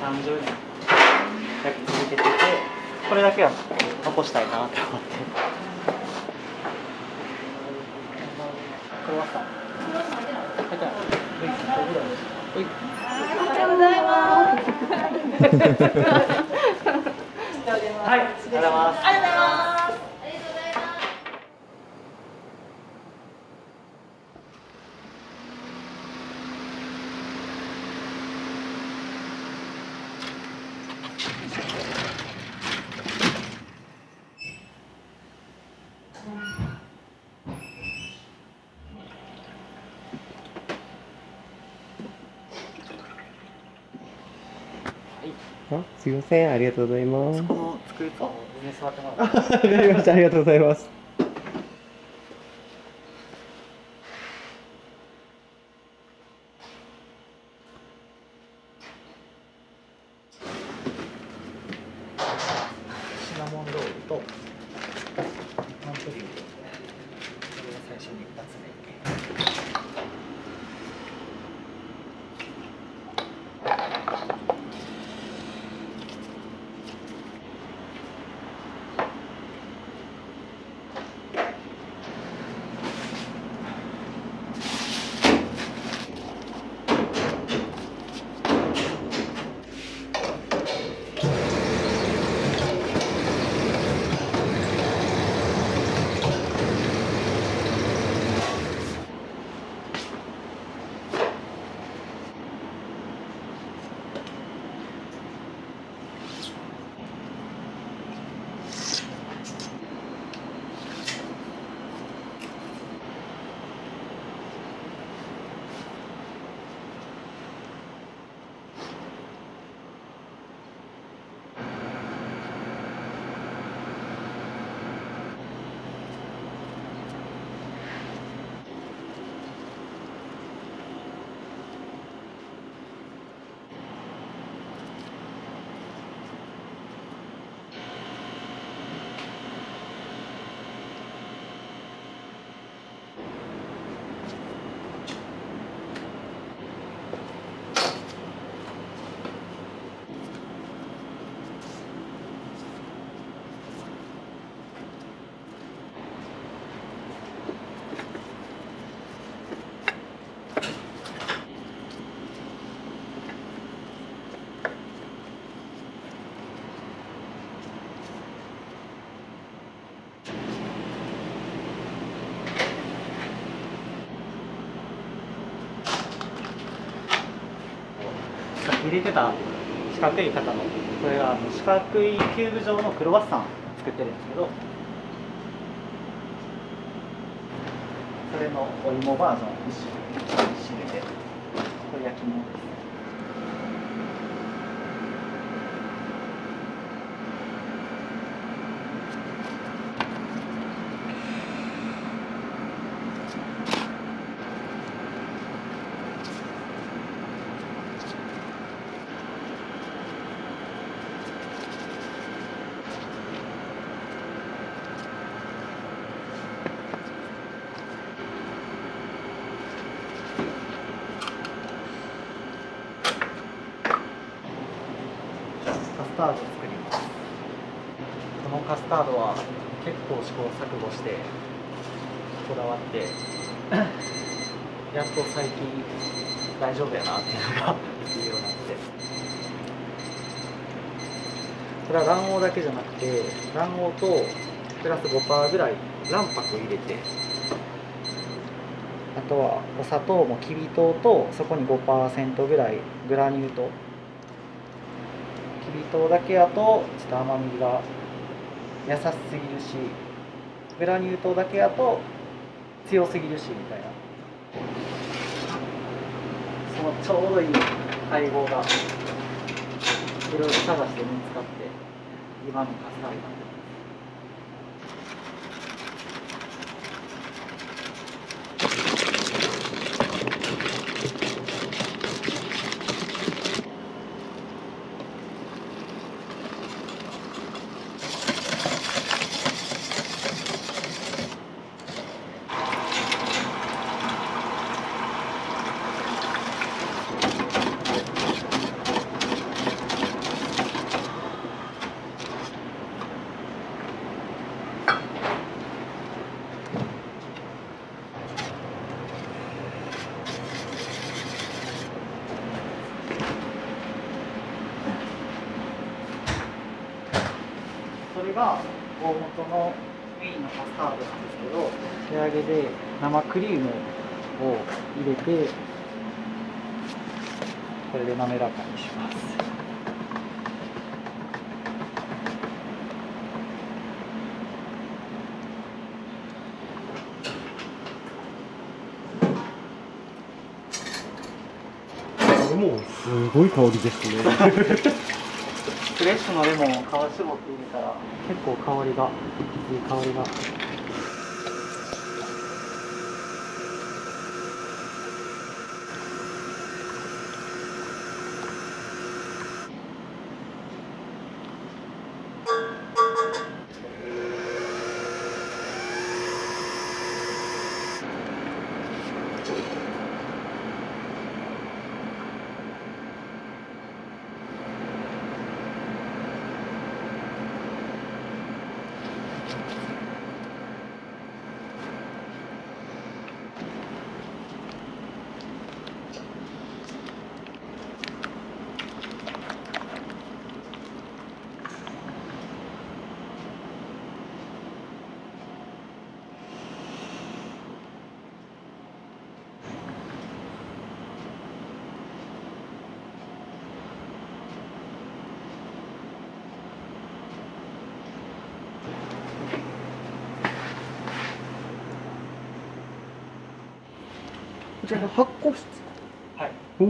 30年焼き続けてて、これだけは残したいなと思って。クロワッサン。おはようございます。はい、ありがとうございます。ありがとうございます。あ、すいません、ありがとうございます。この机と上に座ってもらわって。かりました、ありがとうございます。シナモンロールとモントリーユ、これを最初に2つ目。さっき入れてた四角い型の、これが四角いキューブ状のクロワッサンを作ってるんですけど、それのお芋バージョンを一緒に入れて、これ焼き物です。カスタード作ります。このカスタードは結構試行錯誤してこだわってやっと最近大丈夫やなっていうのができるようになって、これは卵黄だけじゃなくて卵黄とプラス 5% ぐらい卵白入れて、あとはお砂糖もきび糖とそこに 5% ぐらいグラニュー糖、きび糖だけやとちょっと甘みが優しすぎるし、グラニュー糖だけやと強すぎるしみたいな、そのちょうどいい配合がいろいろ探して見つかって今のカスタードになってます。が大元のメインのカスタードなんですけど、仕上げで生クリームを入れて、これで滑らかにします。もうすごい香りですね。フレッシュのレモンを皮絞って入れたら結構香りがいい香りが。こちらが発酵室。はい。おお。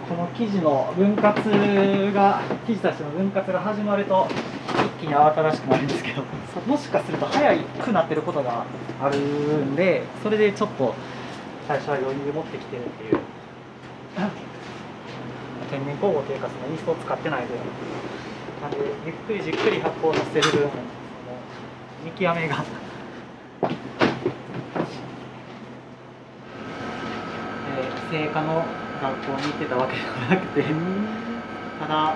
この生地の分割が、生地たちの分割が始まると一気に慌ただしくなるんですけど、もしかすると早くなってることがあるんで、それでちょっと最初は余裕持ってきてるっていう。天然酵母というか、そのイーストを使ってない分なんで、ゆっくりじっくり発酵させる分、その見極めが製菓の学校に行ってたわけではなくて、ただ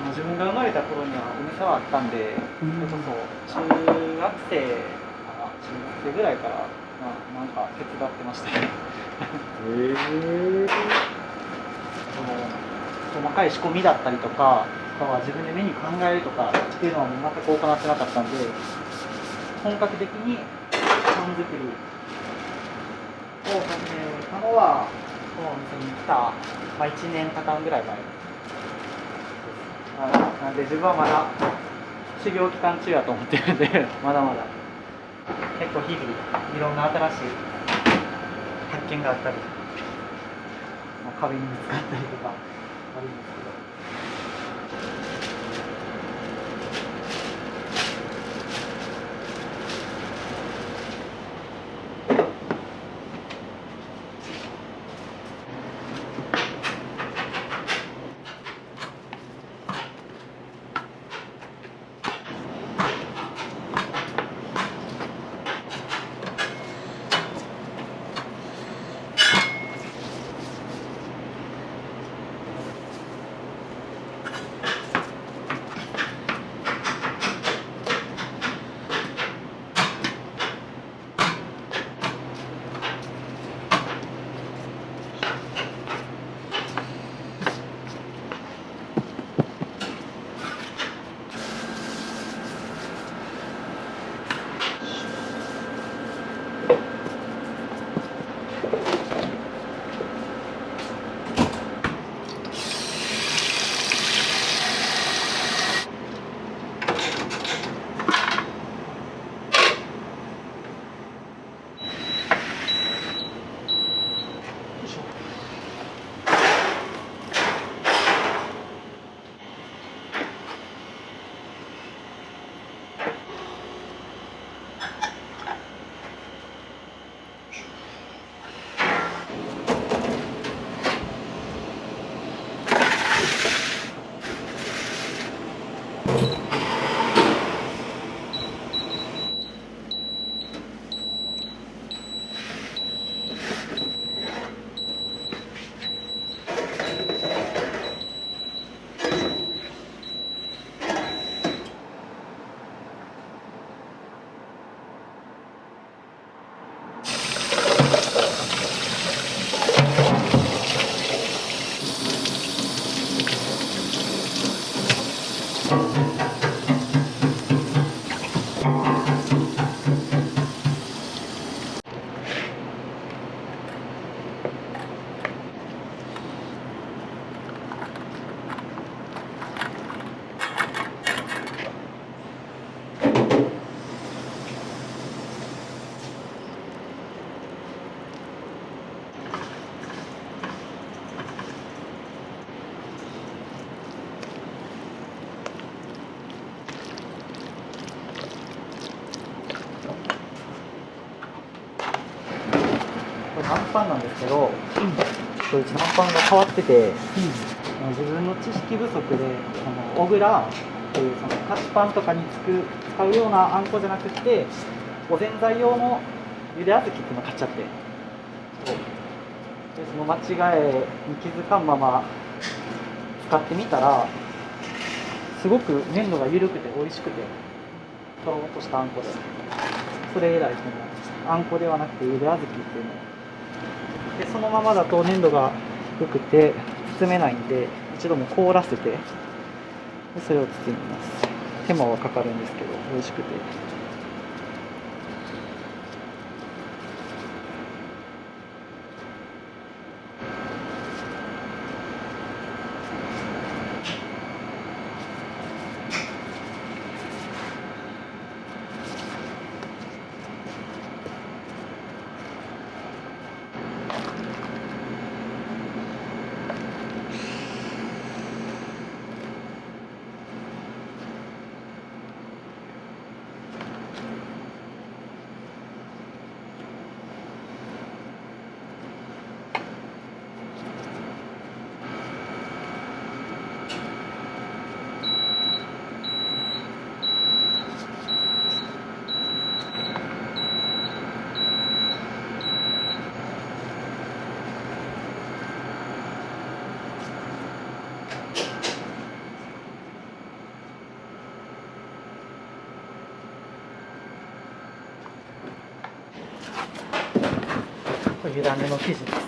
自分が生まれた頃にはお店はあったんで、それこそ中学生ぐらいから、なんか手伝ってましたね。細かい仕込みだったりとかは自分でメニュー考えるとかっていうのは全く行ってなかったんで、本格的にパン作りを始めたのはこのお店に来た、1年かかんぐらい前です。なんで自分はまだ修行期間中やと思ってるんでまだまだ結構日々いろんな新しい発見があったり、壁にぶつかったりとかあるんですけど。これアンパンなんですけど、うちのアンパンが変わってて、自分の知識不足で小倉っていうその菓子パンとかに使うようなあんこじゃなくて、おぜんざい用のゆで小豆っていうのを買っちゃって、でその間違いに気づかんまま使ってみたら、すごく粘度が緩くて美味しくて、とろっとしたあんこで、それ以来そのあんこではなくてゆで小豆っていうので、そのままだと粘度が低くて包めないんで、一度も凍らせて、でそれを包みます。手間はかかるんですけど美味しくて。これゆらめの生地です。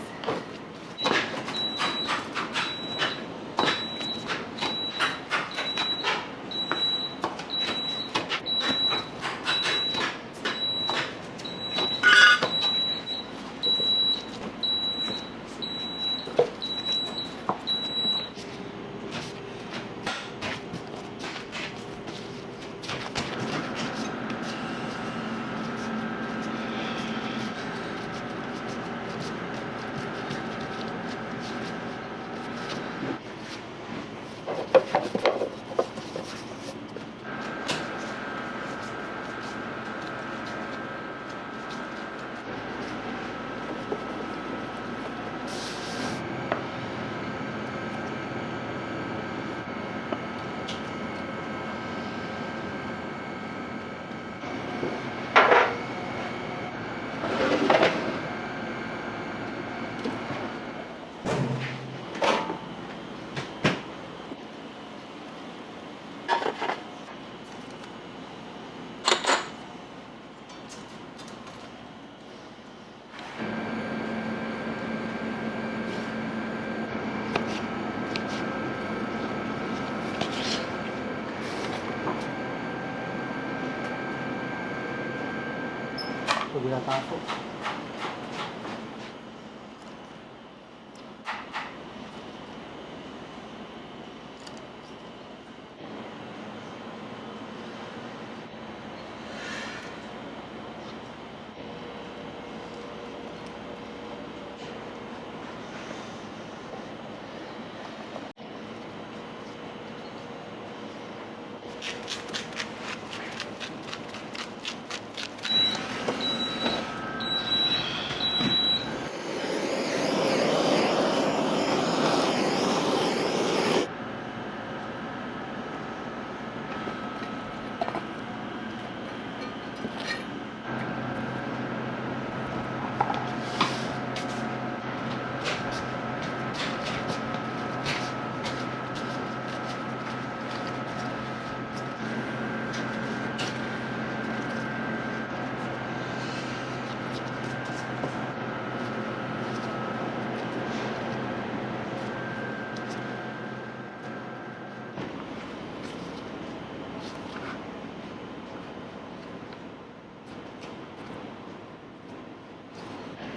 グラタンソース。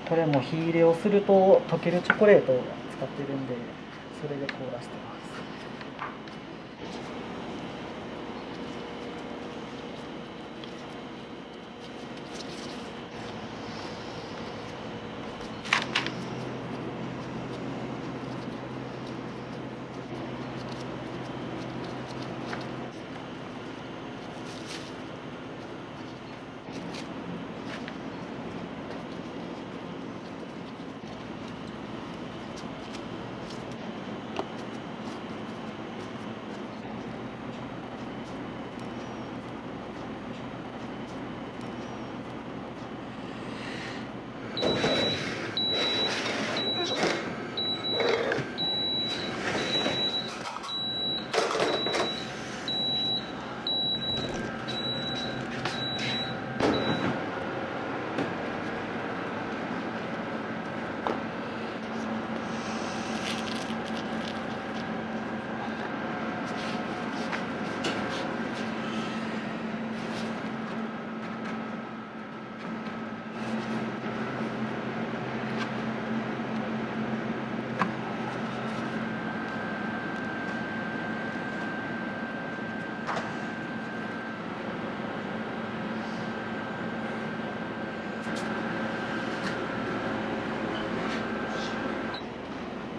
これも火入れをすると溶けるチョコレートを使ってるんで、それで凍らせてます。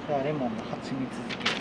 これはレモンの蜂蜜漬け。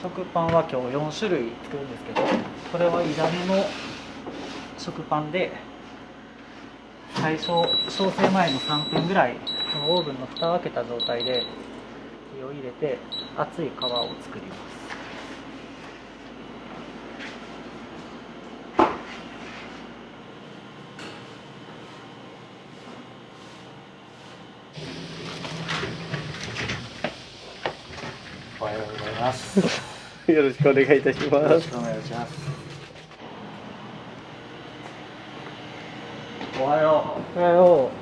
食パンは今日4種類作るんですけど、これは炒めの食パンで、最初焼成前の3分ぐらいこのオーブンの蓋を開けた状態で火を入れて熱い皮を作ります。います。よろしくお願いいたしよろします。くお願いします。おはよう。おはよう。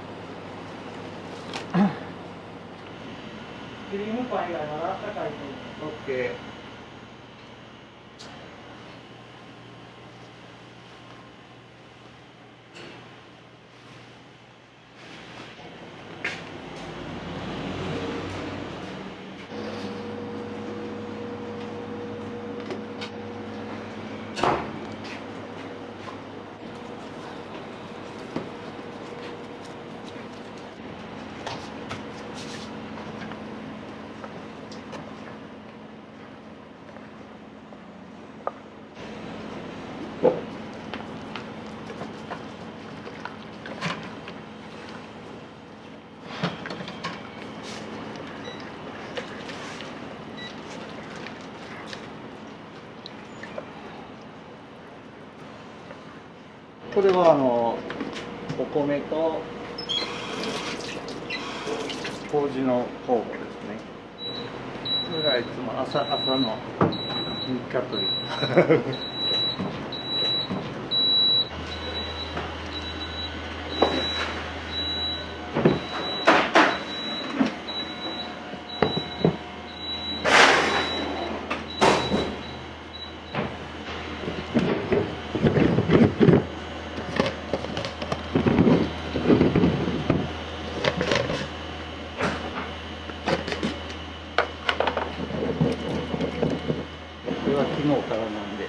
クリームパン以外まだあったかいと。オッケー。これはお米と麹の酵母ですね。これがいつも朝の日課という。これは昨日からなんで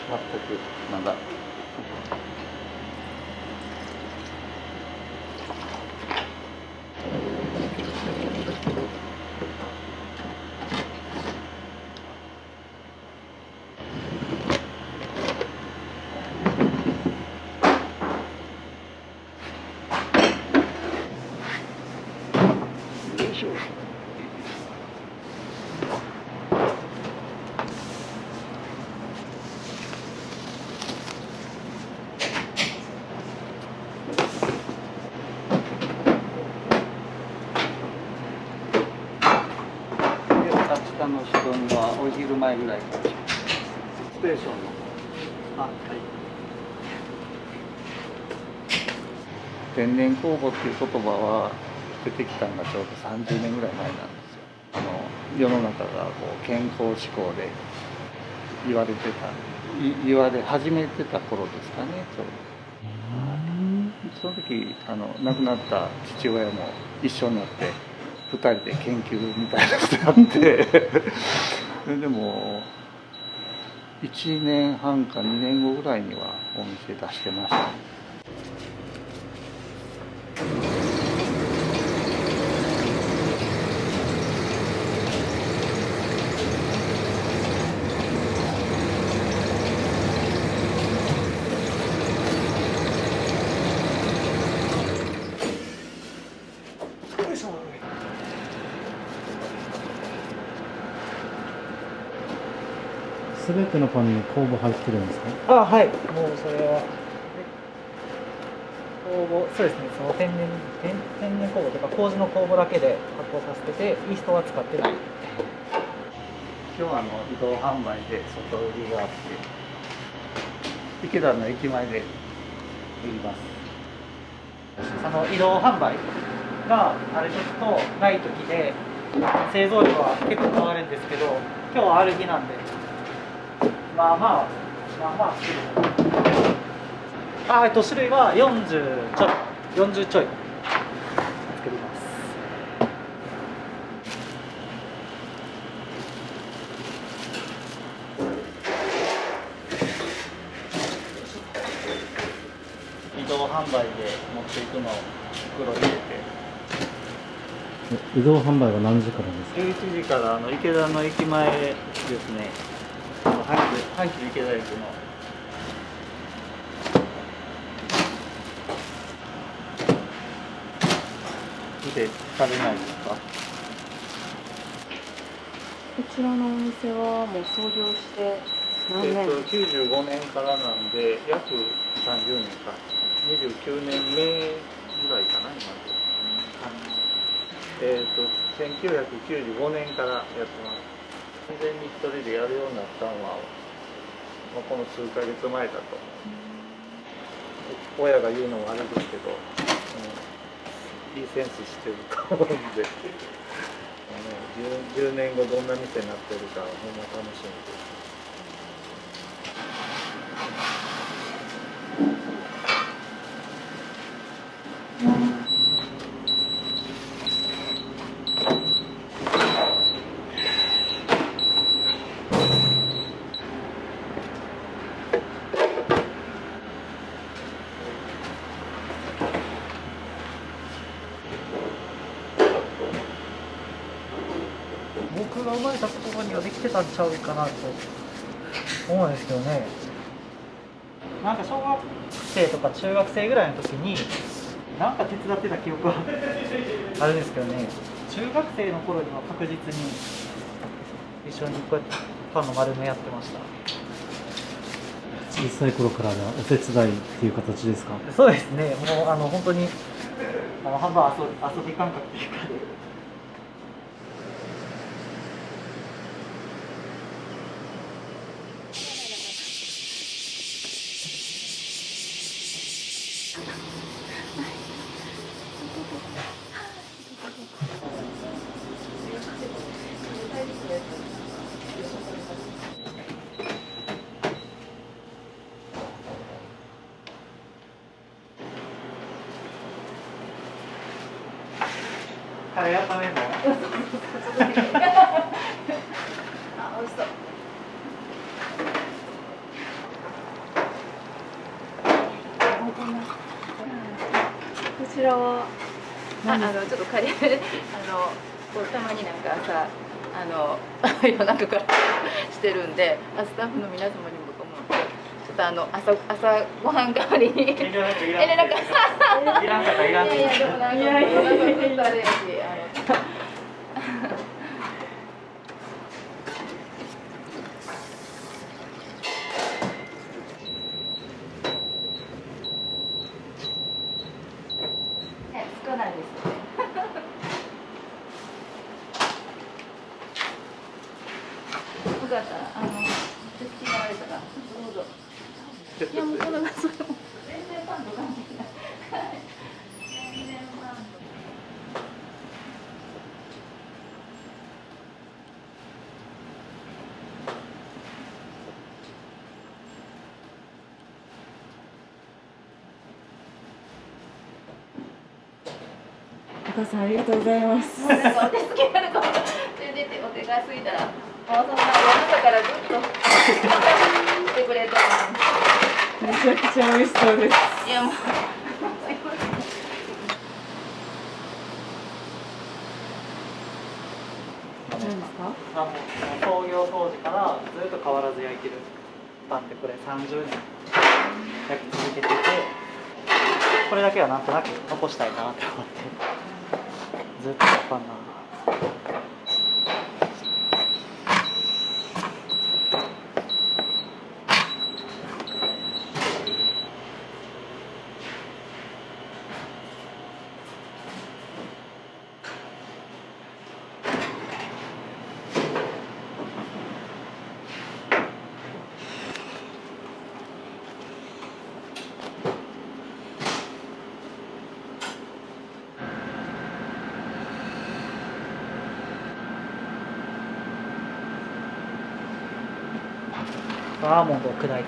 全くまだ。よいしょ。下の人にはお昼前ぐらいからステーションの天然酵母っていう言葉は出てきたのがちょうど30年ぐらい前なんですよ。世の中がこう健康志向で言われ始めてた頃ですかね、ちょうど。その時亡くなった父親も一緒になって2人で研究みたいなことやってそれでも1年半か2年後ぐらいにはお店出してました。すべてのパンに酵母入ってるんですか？はい、もうそれは酵母、そうですね、その天然酵母というか麹の酵母だけで発酵させてて、イーストは使ってない。今日は移動販売で外売りがあって、池田の駅前で売ります。移動販売がある時とない時で製造量は結構変わるんですけど、今日はある日なんでまあまあ作る。種類は40ちょい作ります。移動販売で持っていくのを袋に入れて。移動販売は何時からですか？ 11時から池田の駅前ですね。阪急池田駅の。で食べないですか？こちらのお店はもう創業して何年？95年からなんで約30年か29年目ぐらいかな今で。1995年からやってます。全に一人でやるようになったのは、この数ヶ月前だと。親が言うのもあれですけど、いいセンスしてると思うんで、10年後どんな店になってるかほんま楽しみです。僕が生まれた頃にはできてたんちゃうかなと思うんですけどね。なんか小学生とか中学生ぐらいの時になんか手伝ってた記憶はあるんですけどね。中学生の頃には確実に一緒にこうやってパンの丸めやってました。小さい頃からお手伝いっていう形ですか？そうですね。もう本当に半分遊び感覚っていうかで。カレー温めるの？あ、美味しそう。こちらはちょっと借りるこうたまになんか朝夜中からしてるんで、スタッフの皆様にも僕もちょっと朝ご飯代わりにいらんかったいらんかった。いやいやでもなんかずっとあれやし少ないですね。よかったら手伝われたらどうぞ。いやもうこのそれも全然パンと関係ない。全然パンと。お母さんありがとうございます。もうなんかお手つきあるかも。全然お手が過ぎたら、もうそんな夜中からずっとしてくれてるめちゃくちゃ美味しそうです。いやもう。何ですか？もう創業当時からずっと変わらず焼いてるパンってこれ30年焼き続けてて、これだけはなんとなく残したいなって思ってずっとパンなんで。アーモンドを砕いたやつ。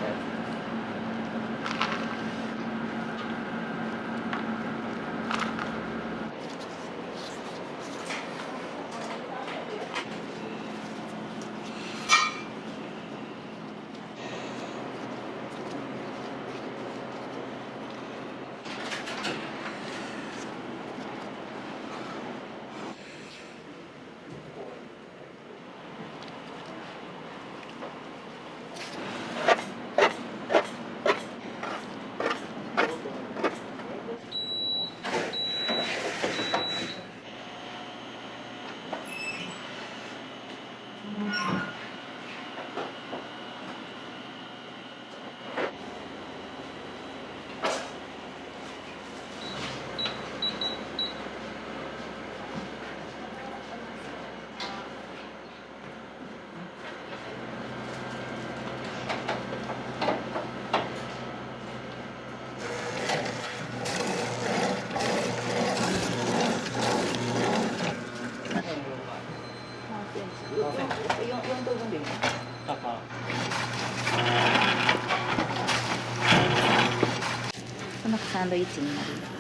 サンドイッチになります。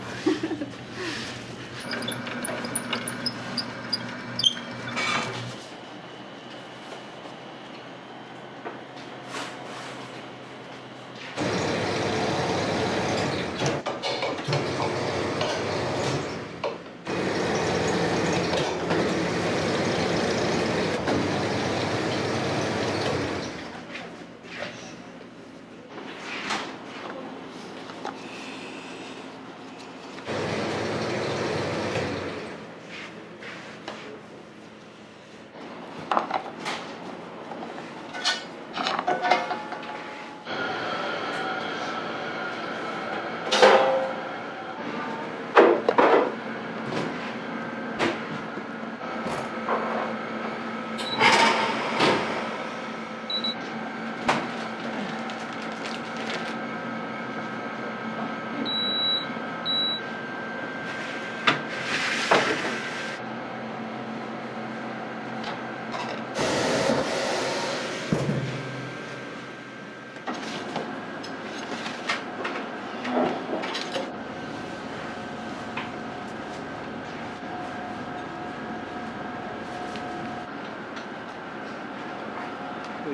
い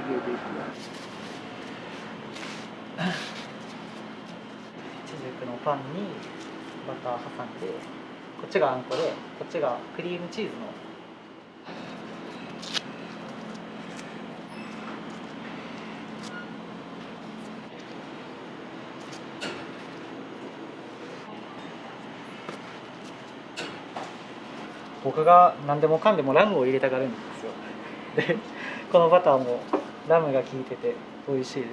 ちじくのパンにバター挟んで、こっちがあんこでこっちがクリームチーズの僕が何でもかんでもラムを入れたがるんですよ。でこのバターもラムが効いてて美味しいです。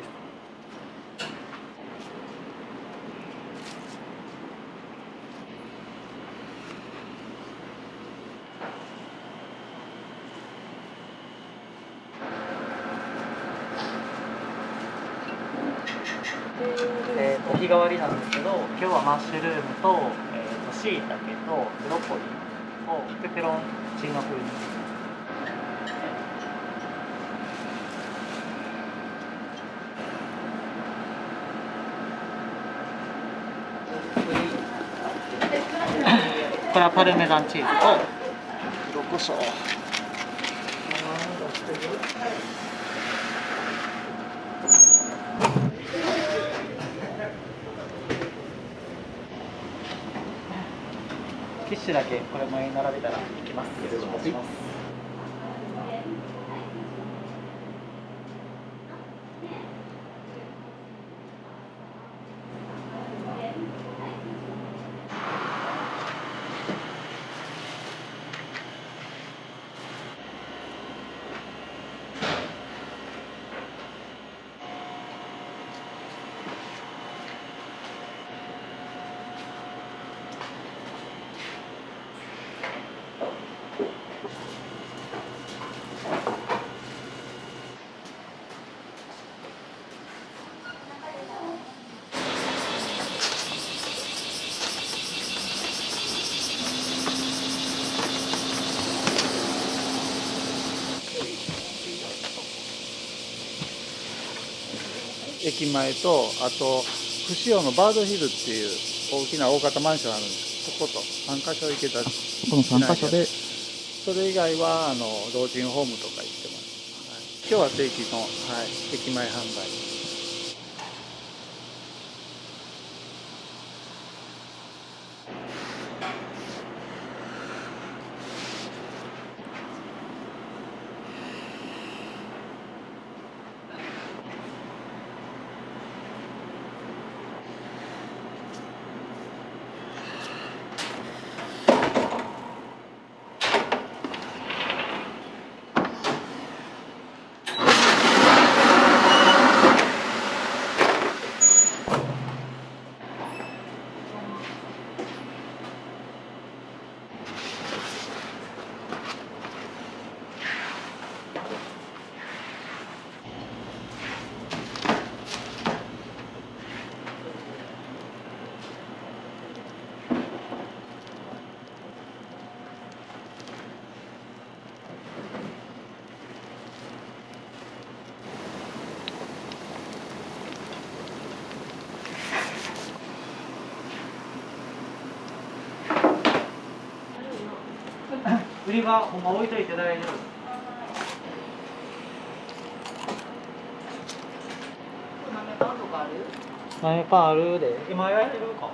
お日替わりなんですけど、今日はマッシュルームとしいたけとブロッコリーをペペロンチーノ風に。これはパルメザンチーズと黒胡椒。キッシュだけこれ前に並べたらいきます。よろしくお願いします。駅前と、あと串尾のバードヒルっていう大きな大型マンションあるんです。そこと3カ所行けた。この3カ所で。それ以外は老人ホームとか行ってます。はい、今日は定期の、駅前販売。り場ほんま置いといて大丈夫。豆パンとかある？豆パンあるで。今焼いてるか。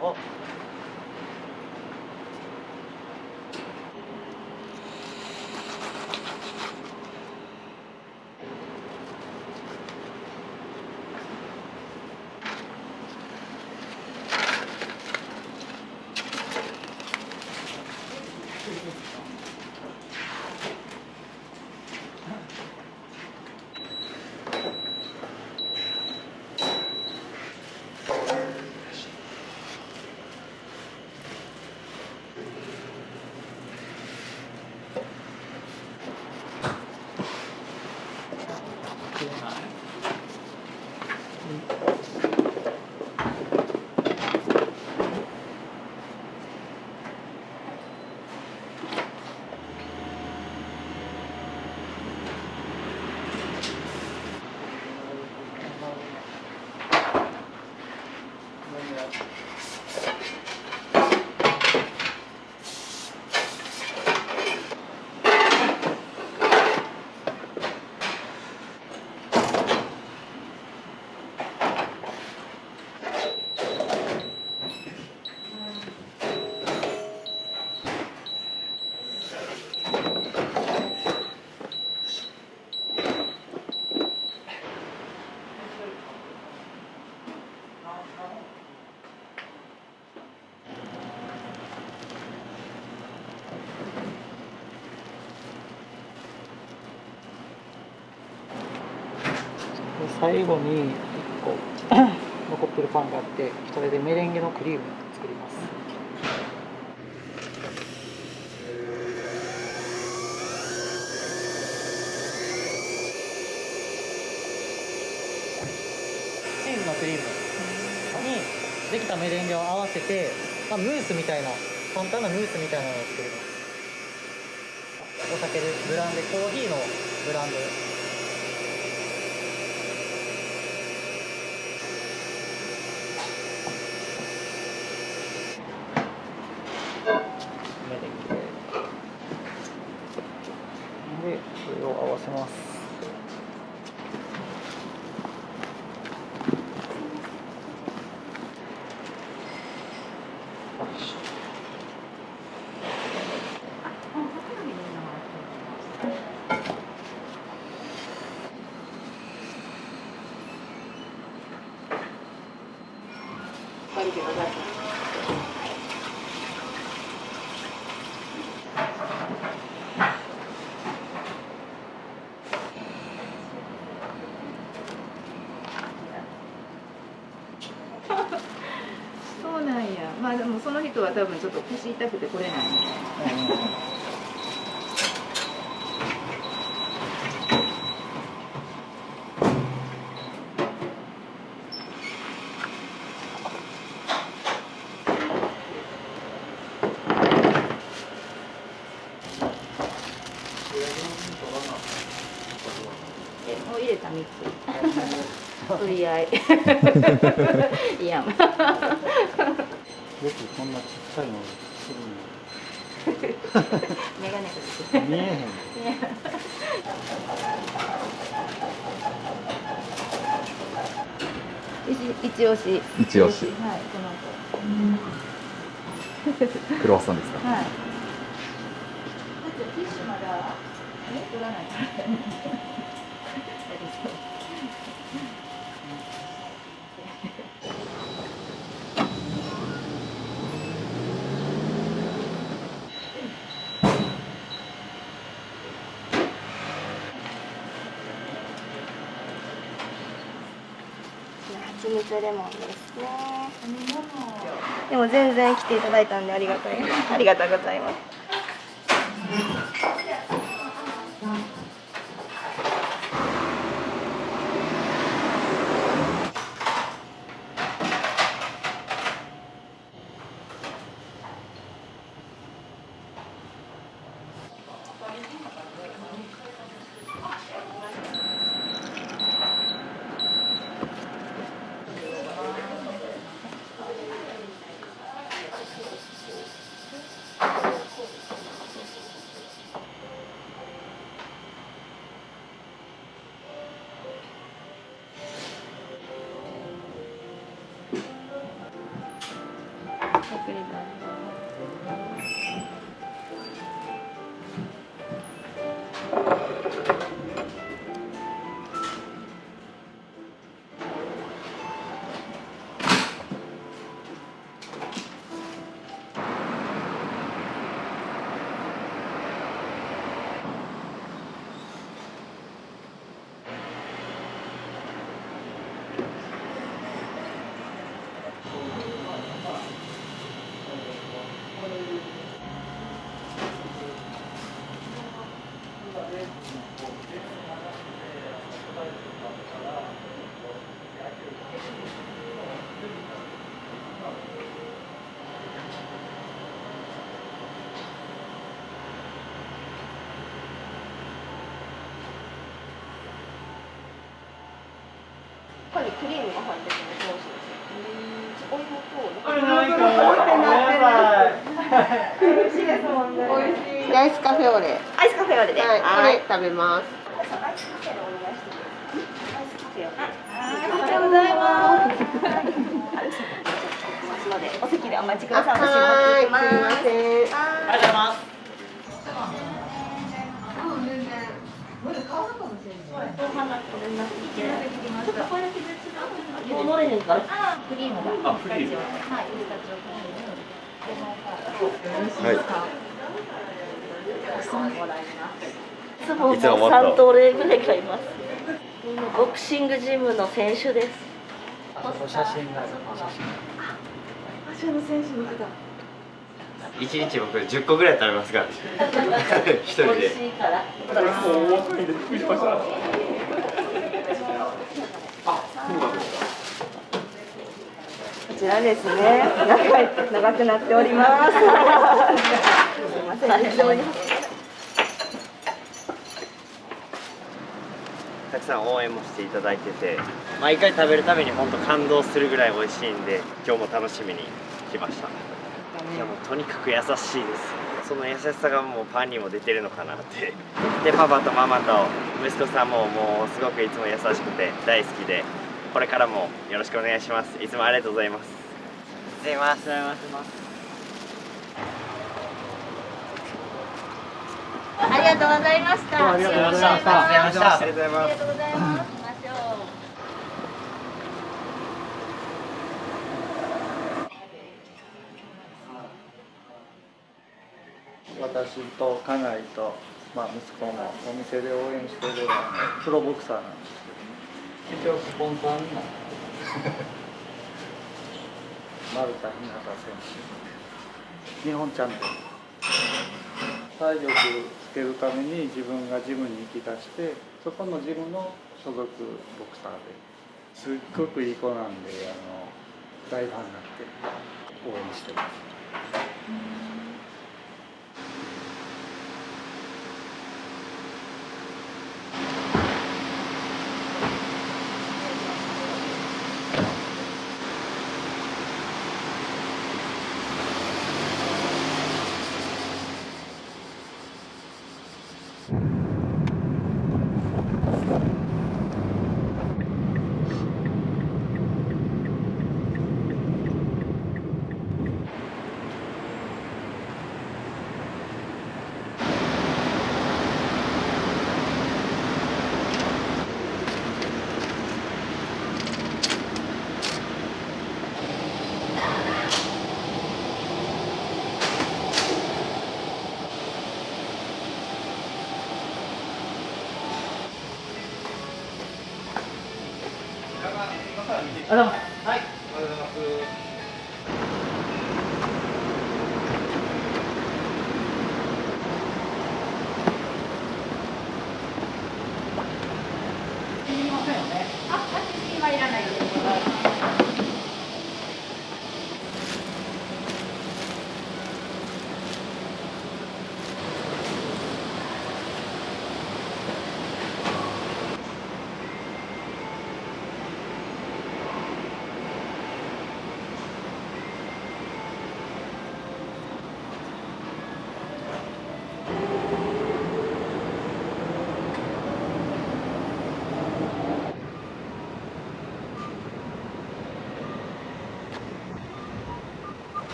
最後に1個残ってるパンがあって、それでメレンゲのクリーム作ります。チーズのクリームにできたメレンゲを合わせて、ムースみたいな、簡単なムースみたいなのを作ります。お酒でブランデー、コーヒーのブランド。で、これを合わせます。そうなんや。まあでもその人は多分ちょっと腰痛くて来れない。もう入れた3つ。取り合い。いやん。よくこんなちっちゃいのするの。メガネかけて。見えへん。一押し。一押し。はい、このクロワッサンですか。はい。だってティッシュまだ取らないから。蜂蜜レモンですね。でも全然来ていただいたんでありがたい。ありがとうございます。こにクリームが入ってて美味しいです。お芋と。これなんかごめんなさい。美味しいですもんね。美味しい。アイスカフェオレ。アイスカフェオレで。はい、これ食べます。アイスカフェでお願いしていいですか。アイスカフェオレ。ありがとうございます。ますので、お席でお待ちください。はい、すい私持ってきます。ません。ありがとうございます。もう乗れへんから。クリームがピスタチオ、はい、ピスタチオクリーム。いつも3トレぐらい買います。ボクシングジムの選手です。写真がある。写真。私の選手の方。一日僕10個ぐらい食べますから一人で。美味しいから。こちらですね。長くなっております。すみません。たくさん応援もしていただいてて、毎回食べるために本当感動するぐらい美味しいんで、今日も楽しみに来ました。いやもうとにかく優しいです。その優しさがもうパンにも出てるのかなって。でパパとママと息子さんももうすごくいつも優しくて大好きで、これからもよろしくお願いします。いつもありがとうございます。すいません。ありがとうございました。ありがとうございました。ありがとうございます。ありがとうございます。行きましょう。私と家内と、息子もお店で応援しているプロボクサーなんですけど、一応スポンサーになって丸田ひなた選手、日本チャンピオン。体力つけるために自分がジムに行き出して、そこのジムの所属ボクサーですっごくいい子なんで、大ファンになって応援してます。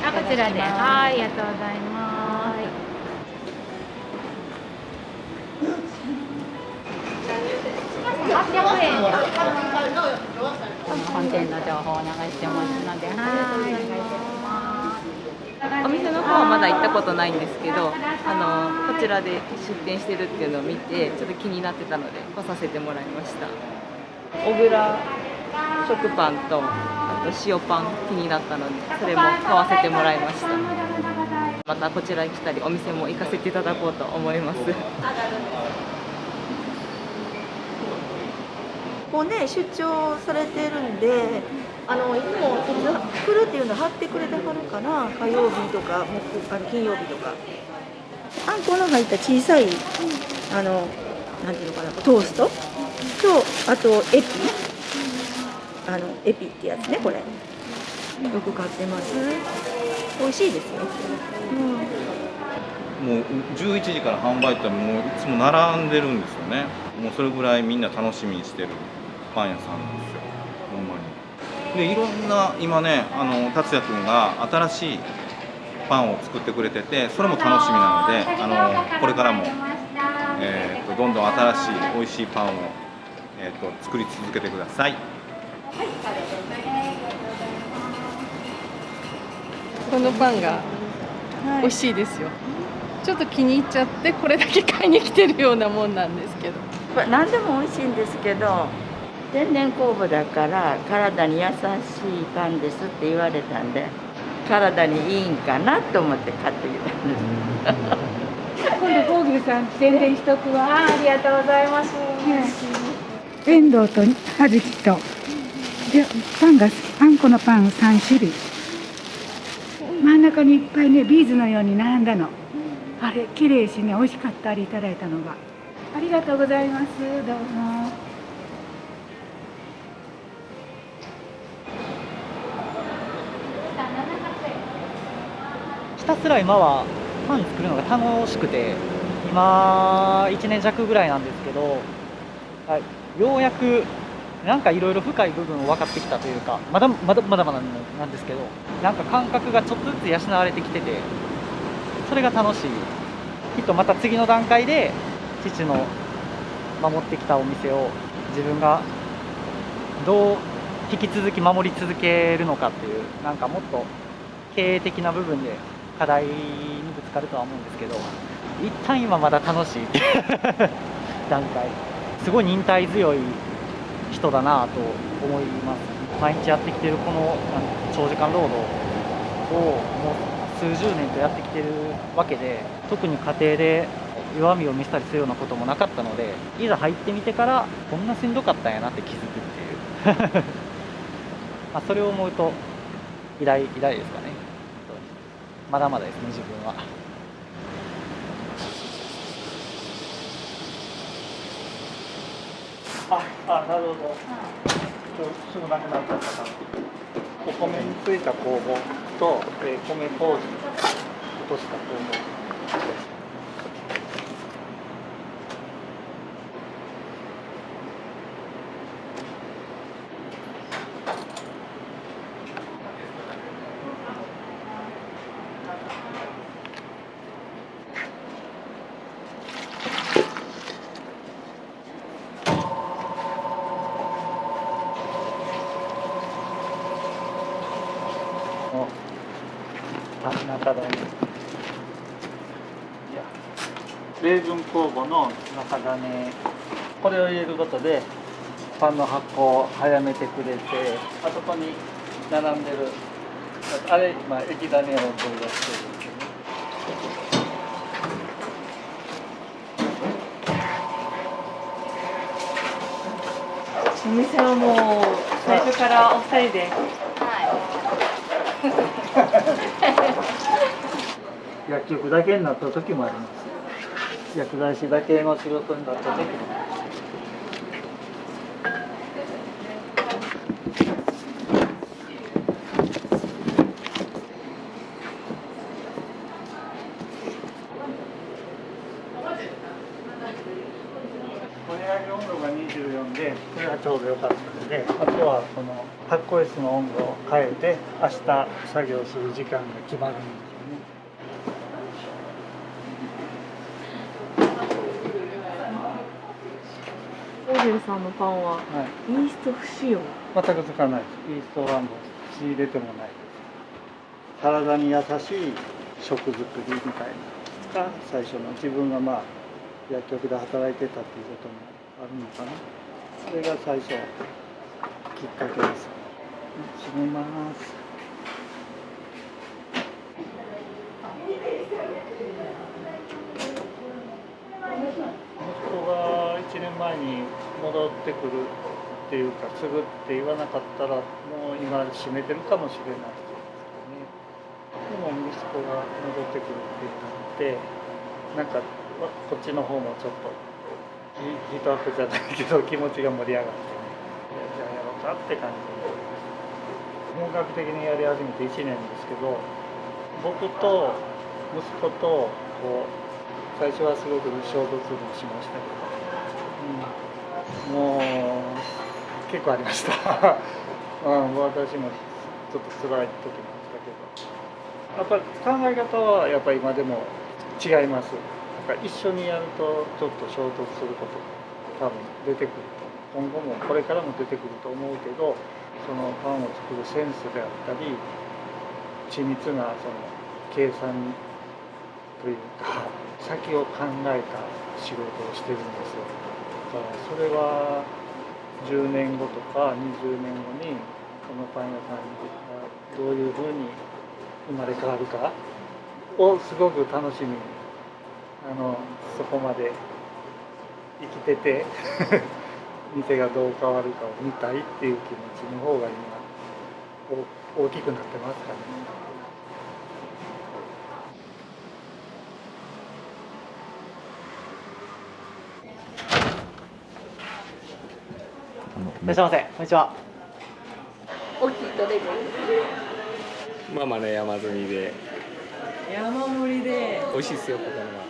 こちらで、はい、ありがとうございます。800円。本店の情報をお流してますので、はい、お願いします。お店の方はまだ行ったことないんですけど、こちらで出店してるっていうのを見て、ちょっと気になってたので来させてもらいました。小倉食パンとあと塩パン気になったので、それも買わせてもらいました。またこちらに来たりお店も行かせていただこうと思います。ここね出張されてるんで、いつもいつ来るっていうの貼ってくれてはるから、火曜日とか金曜日とか。あんこの入った小さいなんていうのかな、トーストと、あとエピ、エピってやつね、これよく買ってます。美味しいですよ。もう11時から販売ってもういつも並んでるんですよね。もうそれぐらいみんな楽しみにしてるパン屋さんなんですよ、ほんまに。でいろんな今ね達也君が新しいパンを作ってくれてて、それも楽しみなのでこれからも、どんどん新しい美味しいパンを、作り続けてください。このパンが美味しいですよ。ちょっと気に入っちゃってこれだけ買いに来てるようなもんなんですけど。何でも美味しいんですけど、天然酵母だから体に優しいパンですって言われたんで、体にいいんかなと思って買ってきたんです。今度ゴーギルさん宣伝しとくわ。ありがとうございます。エンドウと小豆とでパンがあんこのパン3種類。真ん中にいっぱいねビーズのように並んだの。あれ綺麗しね、美味しかった。あれいただいたのが。ありがとうございます。どうも。ひたすら今はパン作るのが楽しくて、今1年弱ぐらいなんですけど、ようやくなんかいろいろ深い部分を分かってきたというか、まだまだなんですけど、なんか感覚がちょっとずつ養われてきてて、それが楽しい。きっとまた次の段階で父の守ってきたお店を自分がどう引き続き守り続けるのかっていう、なんかもっと経営的な部分で課題にぶつかるとは思うんですけど、一旦今まだ楽しい段階。すごい忍耐強い人だなと思います。毎日やってきてるこの長時間労働をもう数十年とやってきてるわけで、特に家庭で弱みを見せたりするようなこともなかったので、いざ入ってみてからこんなしんどかったんやなって気づくっていうそれを思うと偉大ですかね。まだまだですね、自分は。なるほど。すぐなくなっちゃったから。お米についた酵母と、米麹落とした酵母。中だね。レーズン酵母の中種、これを入れることでパンの発酵を早めてくれて、あそこに並んでるあれ今液種を取り出してるんですよね。お店はもう最初からお二人で。薬局だけになった時もあります。薬剤師だけの仕事になった時もあります。これ上げ温度が24で、これがちょうど良かったので、あとはこの発酵室の温度を変えて明日作業する時間が決まるんですよね。ゴーギルさんのパンはイースト不使用。全く使わないです。イーストはもう仕入れてもないです。体に優しい食作りみたいなのが最初の、自分が薬局で働いてたっていうこともあるのかな。それが最初きっかけです。閉めます。息子が1年前に戻ってくるっていうか継ぐって言わなかったらもう今閉めてるかもしれないですね。でも息子が戻ってくるってなってなんかこっちの方もちょっとヒートアップじゃないけど気持ちが盛り上がってね、じゃあやろうかって感じで本格的にやり始めて1年ですけど、僕と息子とこう最初はすごく衝突もしましたけど、もう結構ありました、私もちょっと辛い時もあったけど、やっぱり考え方はやっぱり今でも違います。やっぱり一緒にやるとちょっと衝突することが多分出てくると、今後もこれからも出てくると思うけど、そのパンを作るセンスであったり緻密なその計算というか先を考えた仕事をしてるんですよ。だからそれは10年後とか20年後にこのパン屋さんがどういうふうに生まれ変わるかをすごく楽しみにそこまで生きてて店がどう変わるかを見たいっていう気持ちの方が今大きくなってますかね。いらっしゃいませ。こんにちは。大きいどれでママの山積みで山盛りで美味しいですよ、ここのは。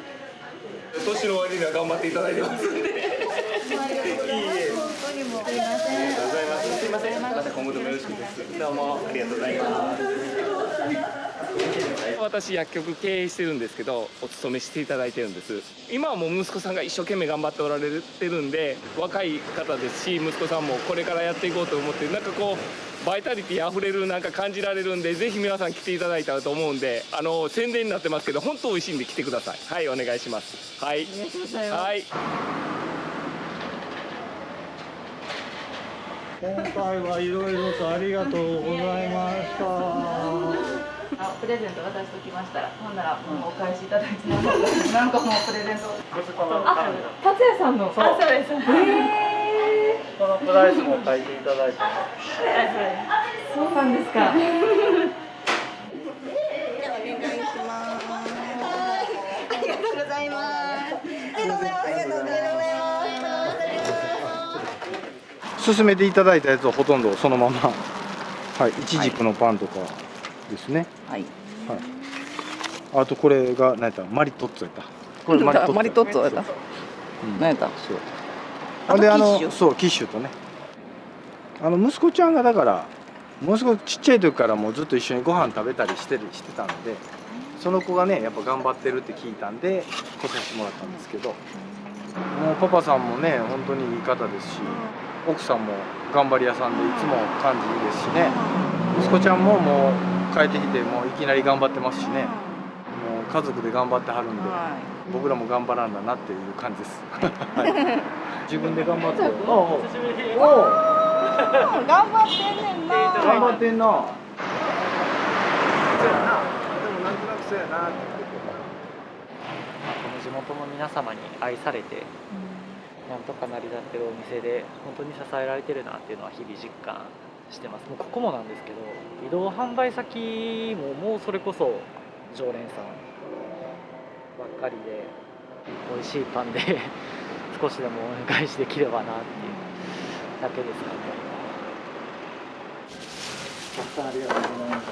年の終わりには頑張っていただいてますんで。いいえ。本当にもうすいません。ありがとうございます。すいません。また今後ともよろしくです。どうもありがとうございます。私薬局経営してるんですけど、お勤めしていただいてるんです。今はもう息子さんが一生懸命頑張っておられてるんで、若い方ですし、息子さんもこれからやっていこうと思って、なんかこうバイタリティあふれるなんか感じられるんで、ぜひ皆さん来ていただいたらと思うんで、宣伝になってますけど本当美味しいんで来てください。はい、お願いします。はい。はい。今回はいろいろとありがとうございました。プレゼント渡しときましたら、ほんならもうお返しいただいてます。なんかもうプレゼント。達也さんの。そうです。このプライスも書いていただいて。そうなんですか。勧めていただいたやつをほとんどそのまま、はい、イチジクのパンとかですね。はい。はい。あとこれが何やった？マリトッツォやった。これマリトッツォやった。何やった？そう。でそうキッシュとね。息子ちゃんがだから息子ちっちゃい時からもうずっと一緒にご飯食べたりしてたんで、その子がねやっぱ頑張ってるって聞いたんで来させてもらったんですけど、もうパパさんもね本当にいい方ですし、奥さんも頑張り屋さんでいつも感じいいですしね、息子ちゃんももう帰ってきてもういきなり頑張ってますしね、もう家族で頑張ってはるんで、僕らも頑張らんだなっていう感じです。自分で頑張って。頑張ってんねんな。頑張ってんな。そうやな。でもなんとなくそうやなって。この地元の皆様に愛されて、なんとか成り立ってるお店で本当に支えられてるなっていうのは日々実感してます。もうここもなんですけど、移動販売先ももうそれこそ常連さんばっかりで、美味しいパンで少しでも恩返しできればなっていうだけですかね。たくさんありがとうございます。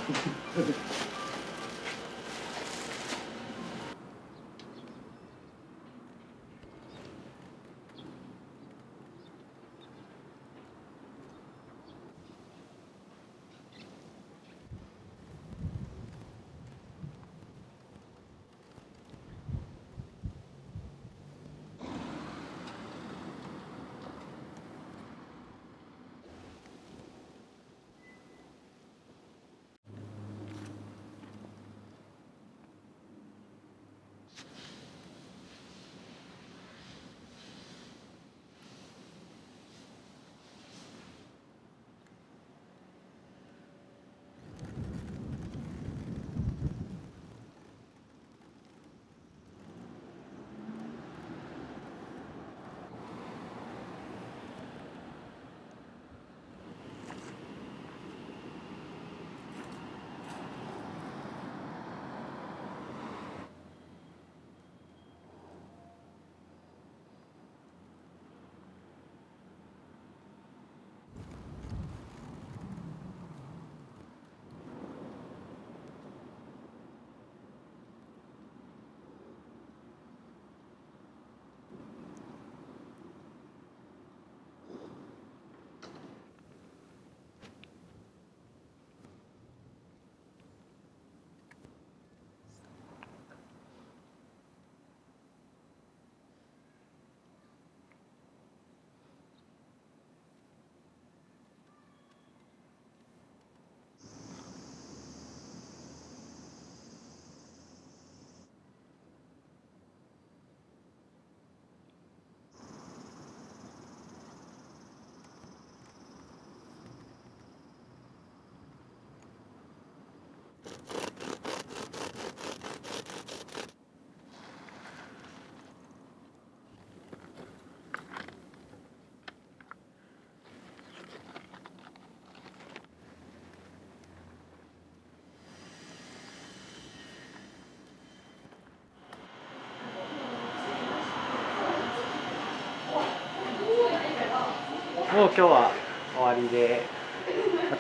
もう今日は終わりで、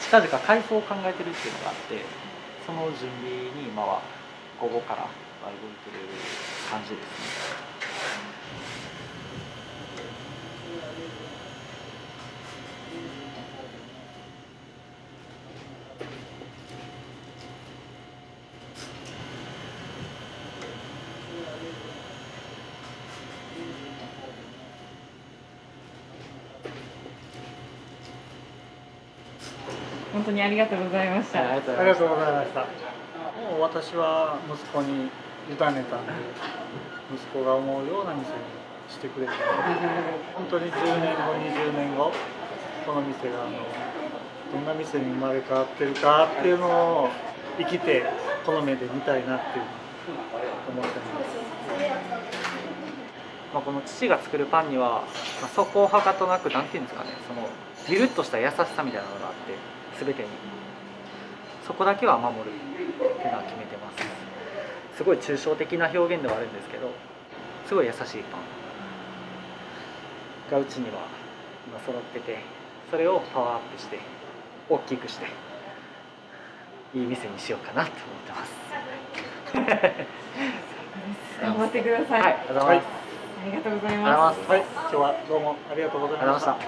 近々改装を考えてるっていうのがあって、その準備に今は午後から動いてる感じですね。本当にありがとうございました。ありがとうございました。もう私は息子に委ねたんで、息子が思うような店にしてくれて、本当に10年後、20年後、この店がどんな店に生まれ変わってるかっていうのを生きてこの目で見たいなっていう思ってます。この父が作るパンには、そこをはかとなく、なんていうんですかね、そのゆるっとした優しさみたいなのがあって、全てにそこだけは守るっていうのは決めてます。すごい抽象的な表現ではあるんですけど、すごい優しいパンがうちには今揃ってて、それをパワーアップして大きくしていい店にしようかなと思ってます。頑張ってください。はい、ありがとうございます。ありがとうございます。はい、今日はどうもありがとうございました。